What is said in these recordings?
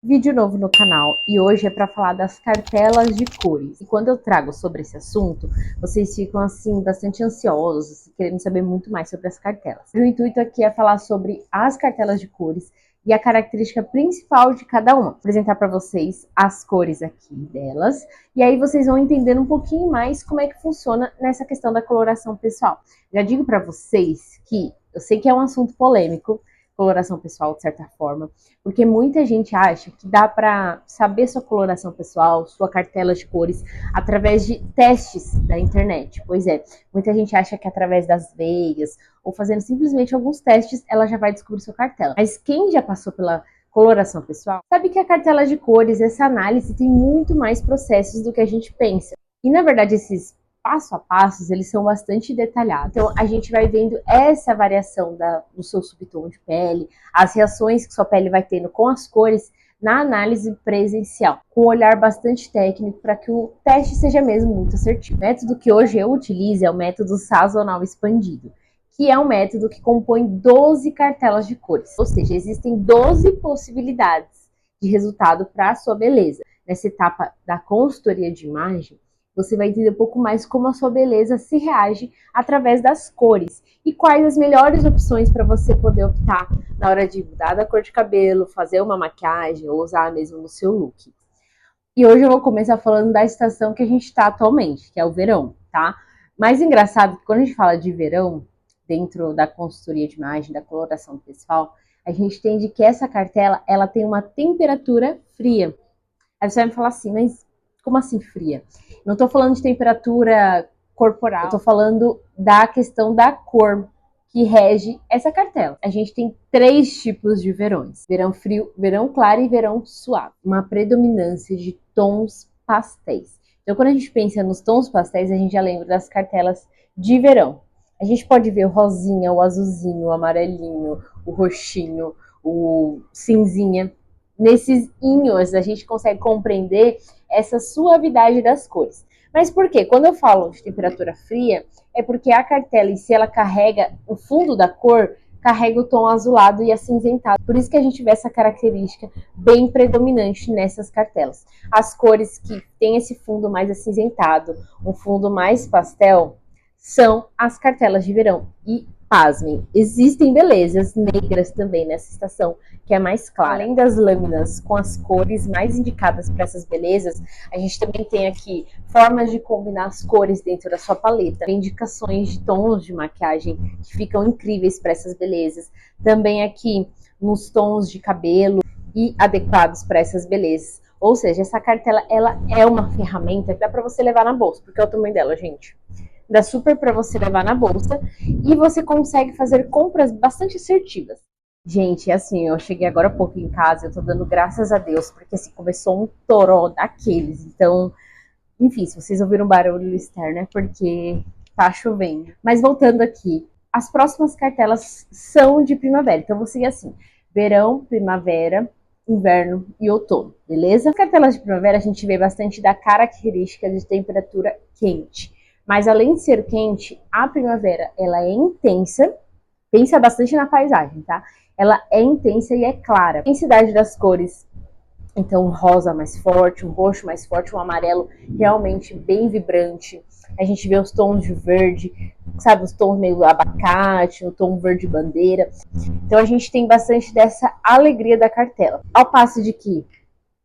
Vídeo novo no canal e hoje é para falar das cartelas de cores. E quando eu trago sobre esse assunto, vocês ficam assim bastante ansiosos, querendo saber muito mais sobre as cartelas. O intuito aqui é falar sobre as cartelas de cores e a característica principal de cada uma. Vou apresentar para vocês as cores aqui delas e aí vocês vão entendendo um pouquinho mais como é que funciona nessa questão da coloração pessoal. Já digo para vocês que eu sei que é um assunto polêmico, coloração pessoal de certa forma, porque muita gente acha que dá para saber sua coloração pessoal, sua cartela de cores, através de testes da internet. Pois é, muita gente acha que através das veias ou fazendo simplesmente alguns testes, ela já vai descobrir sua cartela. Mas quem já passou pela coloração pessoal sabe que a cartela de cores, essa análise, tem muito mais processos do que a gente pensa. E na verdade, esses passo a passos, eles são bastante detalhados. Então, a gente vai vendo essa variação do seu subtom de pele, as reações que sua pele vai tendo com as cores na análise presencial, com um olhar bastante técnico para que o teste seja mesmo muito assertivo. O método que hoje eu utilizo é o método sazonal expandido, que é um método que compõe 12 cartelas de cores, ou seja, existem 12 possibilidades de resultado para a sua beleza. Nessa etapa da consultoria de imagem, você vai entender um pouco mais como a sua beleza se reage através das cores e quais as melhores opções para você poder optar na hora de mudar da cor de cabelo, fazer uma maquiagem ou usar mesmo no seu look. E hoje eu vou começar falando da estação que a gente está atualmente, que é o verão, tá? Mais engraçado que quando a gente fala de verão, dentro da consultoria de imagem, da coloração pessoal, a gente entende que essa cartela, ela tem uma temperatura fria. Aí você vai me falar assim, mas como assim fria? Não estou falando de temperatura corporal, estou falando da questão da cor que rege essa cartela. A gente tem 3 tipos de verões: verão frio, verão claro e verão suave. Uma predominância de tons pastéis. Então, quando a gente pensa nos tons pastéis, a gente já lembra das cartelas de verão. A gente pode ver o rosinha, o azulzinho, o amarelinho, o roxinho, o cinzinha. Nesses inhos a gente consegue compreender essa suavidade das cores. Mas por quê? Quando eu falo de temperatura fria, é porque a cartela em si, ela carrega, o fundo da cor, carrega o tom azulado e acinzentado. Por isso que a gente vê essa característica bem predominante nessas cartelas. As cores que têm esse fundo mais acinzentado, um fundo mais pastel, são as cartelas de verão. E pasmem, existem belezas negras também nessa estação, que é mais clara. Além das lâminas com as cores mais indicadas para essas belezas, a gente também tem aqui formas de combinar as cores dentro da sua paleta, indicações de tons de maquiagem que ficam incríveis para essas belezas. Também aqui nos tons de cabelo e adequados para essas belezas. Ou seja, essa cartela, ela é uma ferramenta que dá para você levar na bolsa, porque é o tamanho dela, gente. Dá super para você levar na bolsa e você consegue fazer compras bastante assertivas. Gente, assim, eu cheguei agora há pouco em casa, eu tô dando graças a Deus, porque assim, começou um toró daqueles. Então, enfim, se vocês ouviram barulho externo é porque tá chovendo. Mas voltando aqui, as próximas cartelas são de primavera. Então, vou seguir assim: verão, primavera, inverno e outono, beleza? Nas cartelas de primavera, a gente vê bastante da característica de temperatura quente. Mas além de ser quente, a primavera, ela é intensa, pensa bastante na paisagem, tá? Ela é intensa e é clara. A intensidade das cores, então um rosa mais forte, um roxo mais forte, um amarelo realmente bem vibrante. A gente vê os tons de verde, sabe, os tons meio abacate, o tom verde bandeira. Então a gente tem bastante dessa alegria da cartela. Ao passo de que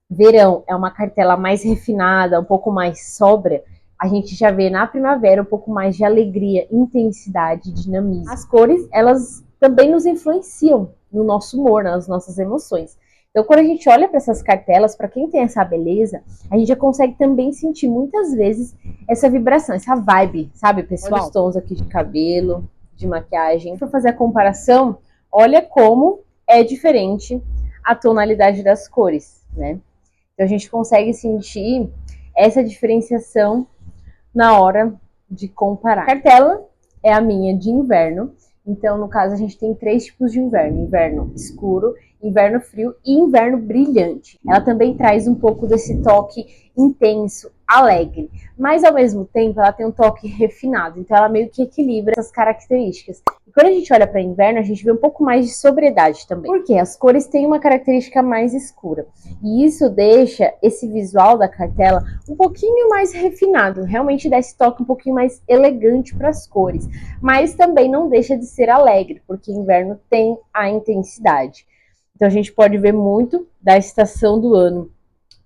verão é uma cartela mais refinada, um pouco mais sóbria, a gente já vê na primavera um pouco mais de alegria, intensidade, dinamismo. As cores, elas também nos influenciam no nosso humor, nas nossas emoções. Então, quando a gente olha para essas cartelas, para quem tem essa beleza, a gente já consegue também sentir muitas vezes essa vibração, essa vibe, sabe, pessoal? Olha os tons aqui de cabelo, de maquiagem. Para fazer a comparação, olha como é diferente a tonalidade das cores, né? Então, a gente consegue sentir essa diferenciação na hora de comparar. A cartela é a minha de inverno. Então, no caso, a gente tem 3 tipos de inverno: inverno escuro, inverno frio e inverno brilhante. Ela também traz um pouco desse toque intenso, alegre, mas ao mesmo tempo ela tem um toque refinado, então ela meio que equilibra essas características. E quando a gente olha para inverno, a gente vê um pouco mais de sobriedade também, porque as cores têm uma característica mais escura, e isso deixa esse visual da cartela um pouquinho mais refinado, realmente dá esse toque um pouquinho mais elegante para as cores, mas também não deixa de ser alegre, porque inverno tem a intensidade. Então a gente pode ver muito da estação do ano,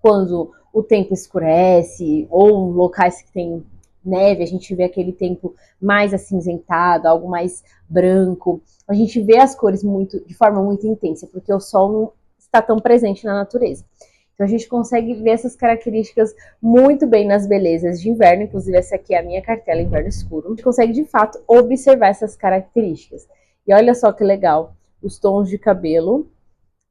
quando o tempo escurece, ou locais que tem neve, a gente vê aquele tempo mais acinzentado, algo mais branco. A gente vê as cores de forma muito intensa, porque o sol não está tão presente na natureza. Então a gente consegue ver essas características muito bem nas belezas de inverno, inclusive essa aqui é a minha cartela inverno escuro. A gente consegue de fato observar essas características. E olha só que legal, os tons de cabelo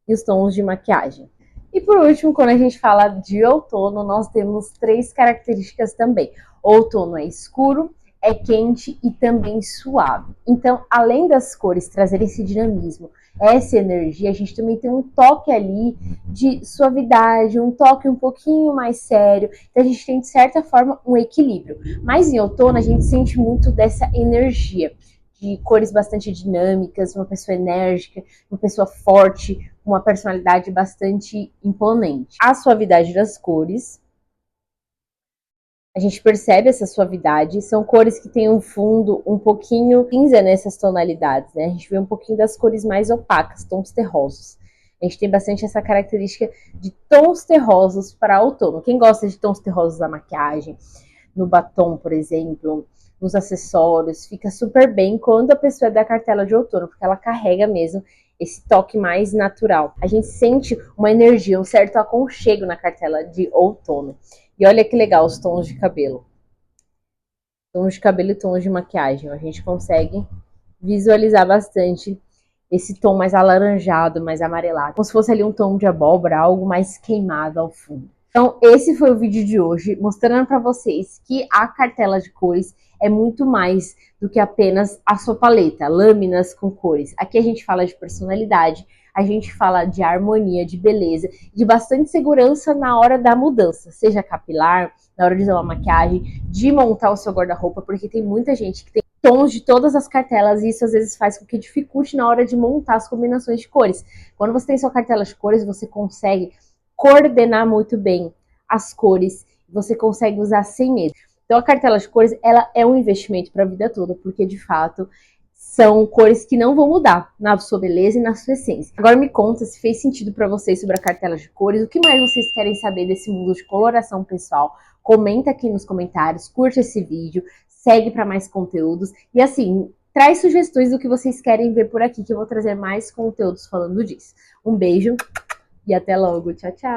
e os tons de maquiagem. E por último, quando a gente fala de outono, nós temos 3 características também. O outono é escuro, é quente e também suave. Então, além das cores trazerem esse dinamismo, essa energia, a gente também tem um toque ali de suavidade, um toque um pouquinho mais sério. Então, a gente tem, de certa forma, um equilíbrio. Mas em outono, a gente sente muito dessa energia, de cores bastante dinâmicas, uma pessoa enérgica, uma pessoa forte, uma personalidade bastante imponente. A suavidade das cores, a gente percebe essa suavidade, são cores que têm um fundo um pouquinho cinza nessas tonalidades, né? A gente vê um pouquinho das cores mais opacas, tons terrosos. A gente tem bastante essa característica de tons terrosos para outono. Quem gosta de tons terrosos na maquiagem, no batom, por exemplo, nos acessórios, fica super bem quando a pessoa é da cartela de outono, porque ela carrega mesmo esse toque mais natural. A gente sente uma energia, um certo aconchego na cartela de outono. E olha que legal os tons de cabelo. Tons de cabelo e tons de maquiagem. A gente consegue visualizar bastante esse tom mais alaranjado, mais amarelado. Como se fosse ali um tom de abóbora, algo mais queimado ao fundo. Então, esse foi o vídeo de hoje, mostrando para vocês que a cartela de cores é muito mais do que apenas a sua paleta, lâminas com cores. Aqui a gente fala de personalidade, a gente fala de harmonia, de beleza, de bastante segurança na hora da mudança, seja capilar, na hora de usar uma maquiagem, de montar o seu guarda-roupa, porque tem muita gente que tem tons de todas as cartelas e isso às vezes faz com que dificulte na hora de montar as combinações de cores. Quando você tem sua cartela de cores, você consegue coordenar muito bem as cores, você consegue usar sem medo. Então a cartela de cores, ela é um investimento para a vida toda, porque de fato são cores que não vão mudar na sua beleza e na sua essência. Agora me conta se fez sentido para vocês sobre a cartela de cores, o que mais vocês querem saber desse mundo de coloração pessoal? Comenta aqui nos comentários, curte esse vídeo, segue para mais conteúdos e assim, traz sugestões do que vocês querem ver por aqui, que eu vou trazer mais conteúdos falando disso. Um beijo e até logo. Tchau, tchau!